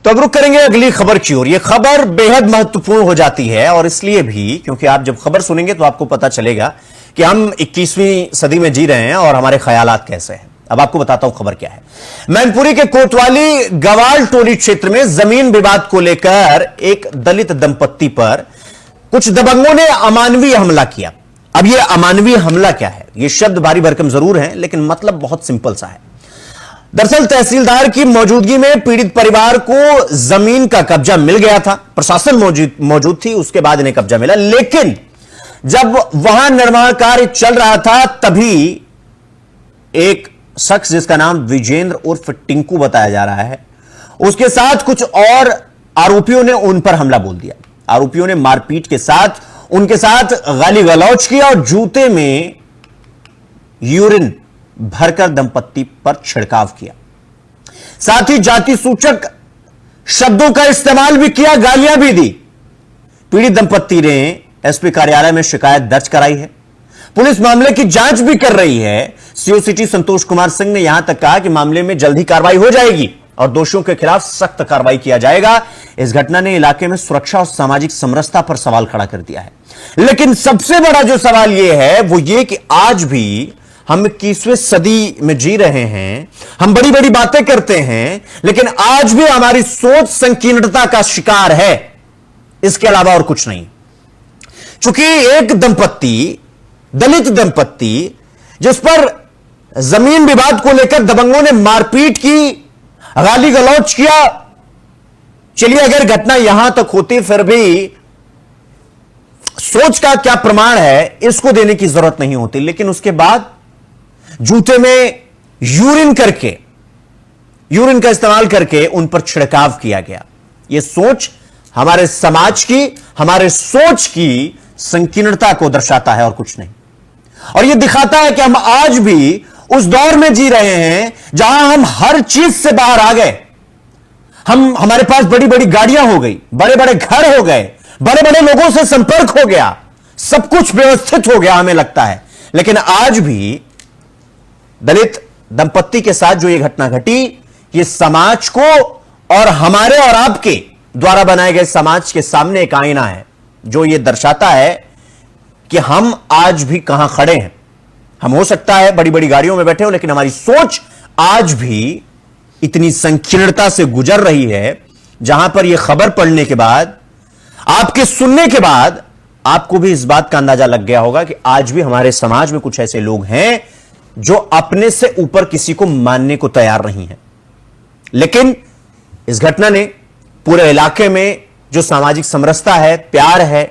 तो अब रुक करेंगे अगली खबर की ओर। यह खबर बेहद महत्वपूर्ण हो जाती है और इसलिए भी क्योंकि आप जब खबर सुनेंगे तो आपको पता चलेगा कि हम 21वीं सदी में जी रहे हैं और हमारे ख्यालात कैसे हैं। अब आपको बताता हूं खबर क्या है। मैनपुरी के कोतवाली गवाल टोली क्षेत्र में जमीन विवाद को लेकर एक दलित दंपत्ति पर कुछ दबंगों ने अमानवीय हमला किया। अब यह अमानवीय हमला क्या है? यह शब्द भारी भरकम जरूर है लेकिन मतलब बहुत सिंपल सा है। दरअसल तहसीलदार की मौजूदगी में पीड़ित परिवार को जमीन का कब्जा मिल गया था। प्रशासन मौजूद थी, उसके बाद इन्हें कब्जा मिला। लेकिन जब वहां निर्माण कार्य चल रहा था तभी एक शख्स जिसका नाम विजेंद्र उर्फ टिंकू बताया जा रहा है, उसके साथ कुछ और आरोपियों ने उन पर हमला बोल दिया। आरोपियों ने मारपीट के साथ उनके साथ गाली गलौज किया और जूते में यूरिन भरकर दंपत्ति पर छिड़काव किया। साथ ही जाति सूचक शब्दों का इस्तेमाल भी किया, गालियां भी दी। पीड़ित दंपत्ति ने एसपी कार्यालय में शिकायत दर्ज कराई है। पुलिस मामले की जांच भी कर रही है। सीओ सिटी संतोष कुमार सिंह ने यहां तक कहा कि मामले में जल्द ही कार्रवाई हो जाएगी और दोषियों के खिलाफ सख्त कार्रवाई किया जाएगा। इस घटना ने इलाके में सुरक्षा और सामाजिक समरसता पर सवाल खड़ा कर दिया है। लेकिन सबसे बड़ा जो सवाल यह है वो ये कि आज भी हम 21वीं सदी में जी रहे हैं, हम बड़ी बड़ी बातें करते हैं लेकिन आज भी हमारी सोच संकीर्णता का शिकार है, इसके अलावा और कुछ नहीं। चूंकि एक दंपत्ति, दलित दंपत्ति, जिस पर जमीन विवाद को लेकर दबंगों ने मारपीट की, गाली गलौज किया, चलिए अगर घटना यहां तक होती फिर भी सोच का क्या प्रमाण है इसको देने की जरूरत नहीं होती। लेकिन उसके बाद जूते में यूरिन का इस्तेमाल करके उन पर छिड़काव किया गया। यह सोच हमारे समाज की, हमारे सोच की संकीर्णता को दर्शाता है और कुछ नहीं। और यह दिखाता है कि हम आज भी उस दौर में जी रहे हैं जहां हम हर चीज से बाहर आ गए। हमारे पास बड़ी बड़ी गाड़ियां हो गई, बड़े बड़े घर हो गए, बड़े बड़े लोगों से संपर्क हो गया, सब कुछ व्यवस्थित हो गया हमें लगता है। लेकिन आज भी दलित दंपत्ति के साथ जो यह घटना घटी, यह समाज को और हमारे और आपके द्वारा बनाए गए समाज के सामने एक आईना है जो यह दर्शाता है कि हम आज भी कहां खड़े हैं। हम हो सकता है बड़ी बड़ी गाड़ियों में बैठे हो लेकिन हमारी सोच आज भी इतनी संकीर्णता से गुजर रही है जहां पर यह खबर पढ़ने के बाद, आपके सुनने के बाद आपको भी इस बात का अंदाजा लग गया होगा कि आज भी हमारे समाज में कुछ ऐसे लोग हैं जो अपने से ऊपर किसी को मानने को तैयार नहीं है। लेकिन इस घटना ने पूरे इलाके में जो सामाजिक समरसता है, प्यार है,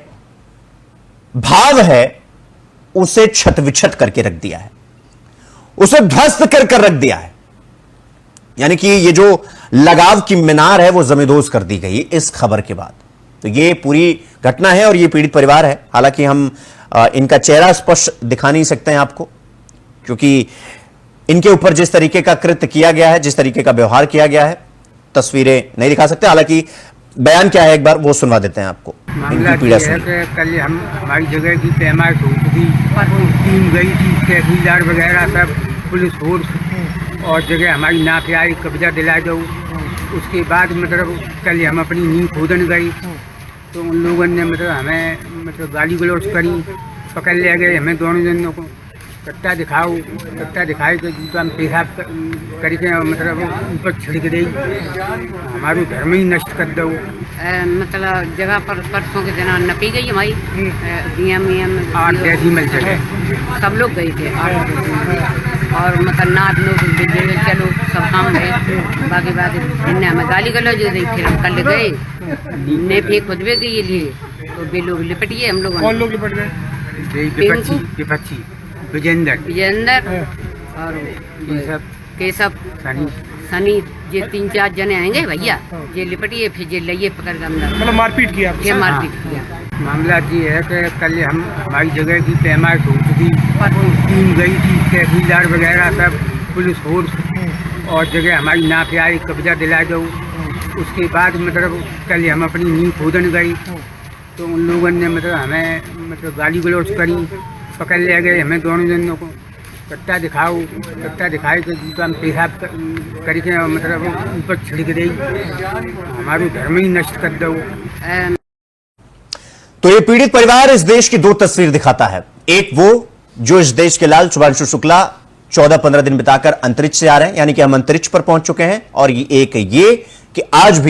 भाव है, उसे छत विछत करके रख दिया है, उसे ध्वस्त कर रख दिया है। यानी कि ये जो लगाव की मीनार है वो जमींदोज कर दी गई इस खबर के बाद। तो ये पूरी घटना है और ये पीड़ित परिवार है। हालांकि हम इनका चेहरा स्पष्ट दिखा नहीं सकते हैं आपको, क्योंकि इनके ऊपर जिस तरीके का कृत्य किया गया है, जिस तरीके का व्यवहार किया गया है, तस्वीरें नहीं दिखा सकते। हालांकि बयान क्या है एक बार वो सुनवा देते हैं आपको। मामला ये है कि कल हमारी जगह की पैमाइश हो थी, टीम गई थी, तहसीलदार वगैरह सब, पुलिस फोर्स, और जगह हमारी ना पे आई, कब्जा दिला दो। उसके बाद मतलब कल हम अपनी नींव खोदन गई तो उन लोगों ने मतलब हमें गाली गलौज करी, पकड़ ले गए हमें दोनों जनों को। कट्टा दिखाए तो जूता में पेशाब करके मतलब ऊपर छिड़क दी, हमारे घर में ही नष्ट कर दो। मतलब जगह पर परसों के दिन नपी गई हमारी डीएम 8 डेसिमल जगह सब लोग गए थे और मतलब नाद लोग चलो सब काम है। बाकी इनने हमें गाली गलौज दी, फिर हम कल गए ने फिर खुदबे के लिए तो वे लोग लिपटिए हम लोग। कौन लोग लिपट गए? विजेंद्र और केशव सनी, ये 3-4 जने आएंगे भैया, ये लिपटिए फिर ये लइए पकड़ कर मतलब मारपीट किया। मामला ये है कि कल हमारी जगह की पैमाइश हो थी, टीम गई थी, तहसीलदार वगैरह सब, पुलिस फोर्स, और जगह हमारी ना पे आई, कब्जा दिला दो। उसके बाद मतलब कल हम अपनी नींव खोदन गई तो उन लोगों ने मतलब हमें गाली गलौज करी, पकड़ ले गए हमें दोनों जनों को। कट्टा दिखाए के जूता में पेशाब करके मतलब ऊपर छिड़क दे, हमारो धर्म ही नष्ट कर दो। तो ये पीड़ित परिवार इस देश की दो तस्वीर दिखाता है। एक वो जो इस देश के लाल शुभांशु शुक्ला 14-15 दिन बिताकर अंतरिक्ष से आ रहे हैं, यानी कि हम अंतरिक्ष पर पहुंच चुके हैं, और ये एक ये कि आज भी